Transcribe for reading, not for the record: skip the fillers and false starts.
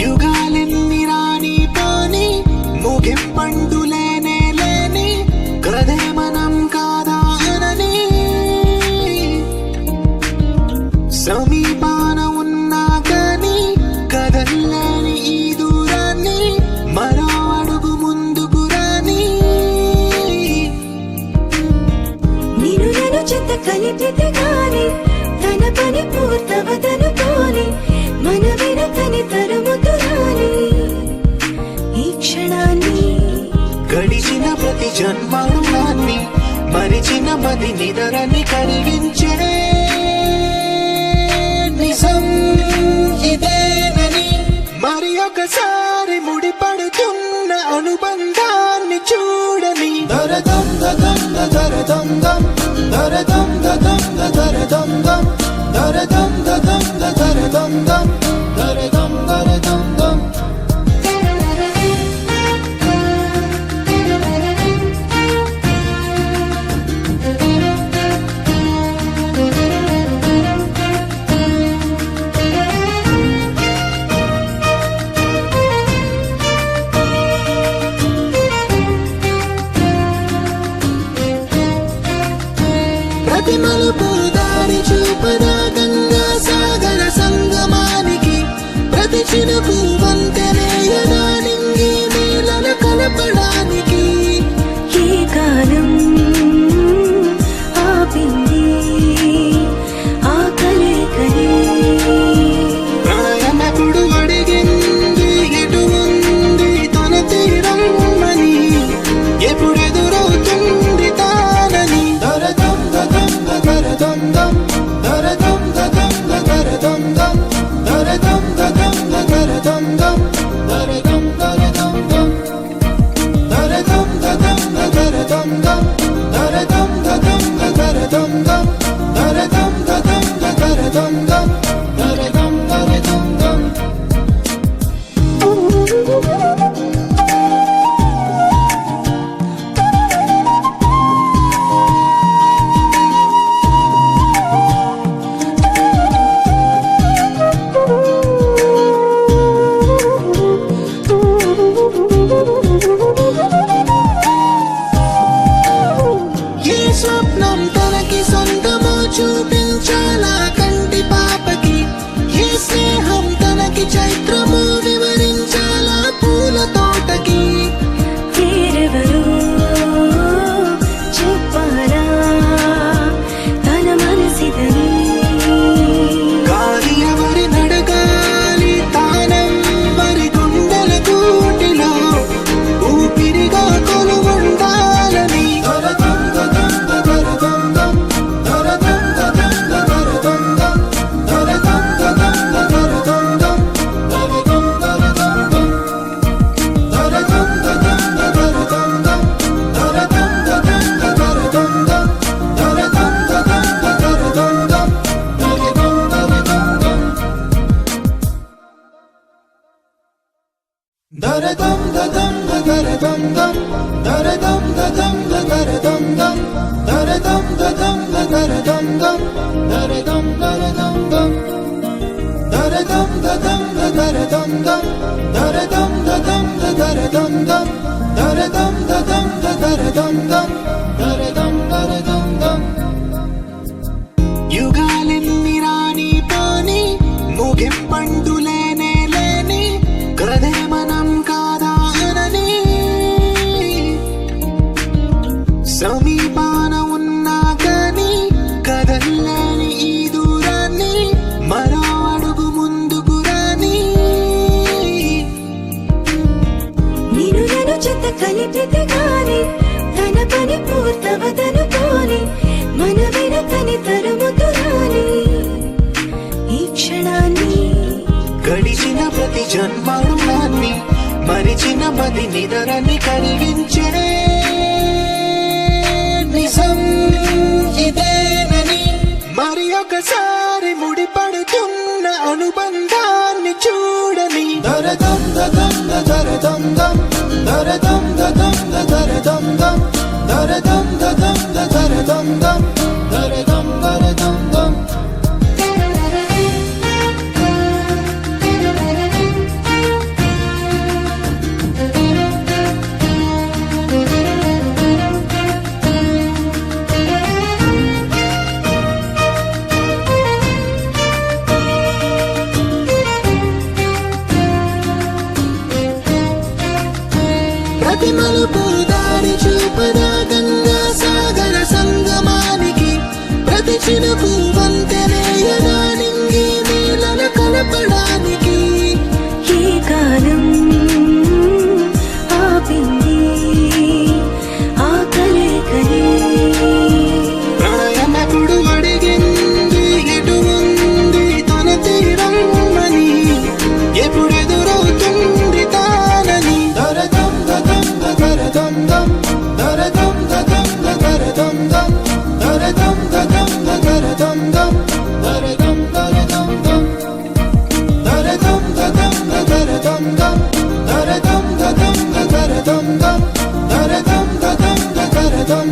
యుగాలెన్ని రాని పోని ముగింపండు లేనే లేని కథే మనం కాదా అనని సమీపాన ఉన్నా కానీ కదల్లేని ఈ దూరాన్ని మరో అడుగు ముందుకు రాని నిన్ను నన్ను చెత్త కలిపితే గాని తన పని పూర్తవదనుకోని మన వెనకని తరుముతురాని ఈ క్షణాన్ని గడిచిన ప్రతి జన్మరుణాన్ని మరిచిన మది నిదరని కలిగించే నిజం ఇదేనని మరి ఒకసారి ముడిపడుతున్న అనుబంధాన్ని చూడని దరదం దదం దరదం దం దరదం దదం దరదం దం దరదం దదం దరదం దం దరదం దరదం దం ప్రతి మలుపు దారి చూపదా గంగా సాగర సంగమానికి ప్రతి చినుకు వంతెనేయదా నింగి నీళ్ళ కలపడానికి ఈ కాలం ఆపింది ఆ కలయికని ప్రళయమకుడు అడిగింది ఎటు ఉంది తన తీరం అని ఎప్పుడెదురవుతుంది తానని దరదం దదం దరదం దం దరదం దదం దరదం దం దరదం దదం దరదం దం దరదం దరదం దం దరదం దదం దరదం దం దరదం దదం దరదం దం దరదం దదం దరదం దం దరదం దరదం దం ఏ స్వప్నం తనకి సొంతమో చూపించాలా కంటి పాపకి ఏ స్నేహం తనకి చైత్రము వివరించాలా పూల తోటకి వేరెవరు చెప్పారా తన మనసిదని గాలి ఎవరి నడగాలి తానం మరి గుండెల కూటిలో ఊపిరిగా కొలువుండాలని దరదం దదం దరదం దం దరదం దదం దరదం దం దరదం దదం దరదం దం దరదం దరదం దం దరదం దదం దరదం దం దరదం దదం దరదం దం దరదం దదం దరదం దం దరదం దరదం దం దరదం దదం దరదం దం దరదం దదం దరదం దం దరదం దదం దరదం దం దరదం దరదం దం దరదం దదం దరదం దం దరదం దదం దరదం దం దరదం దదం దరదం దం దరదం దరదం దం యుగాలెన్ని రాని పోని ముగింపండు లేనే లేని కథే మనం కాదా అనని సమీపాన ఉన్నా కానీ కదల్లేని ఈ దూరాన్ని మరో అడుగు ముందుకు రాని నిన్ను నన్ను చెత్త కలిపితే గాని తన పని పూర్తవదనుకోని మన వెనకని తరుముతురాని ఈ క్షణాన్ని గడిచిన ప్రతి జన్మరుణాన్ని మరిచిన మది నిదరని కలిగించే నిజం ఒకసారి ముడిపడుతున్న అనుబంధాన్ని చూడని దరదం దదం దరదం దం దరదం దదం దరదం దం దరదం దదం దరదం దం దరదం దరదం దం ప్రతి మలుపు దారి చూపదా గంగా సాగర సంగమానికి ప్రతి చినుకు వంతెనేయదా నింగి నీళ్ళను కలపడానికి ఈ కాలం ఆపింది ఆ కలయికని ప్రళయమకుడు అడిగింది ఎటు ఉంది తన తీరమ్మని ఎప్పుడెదురవుతుంది తానని దరదం దదం దరదం దం దరదం దదం దరదం దం దరదం దదం దరదం దం దరదం దరదం దం దరదం దదం దరదం దం దరదం దదం దరదం దం దరదం దదం దరదం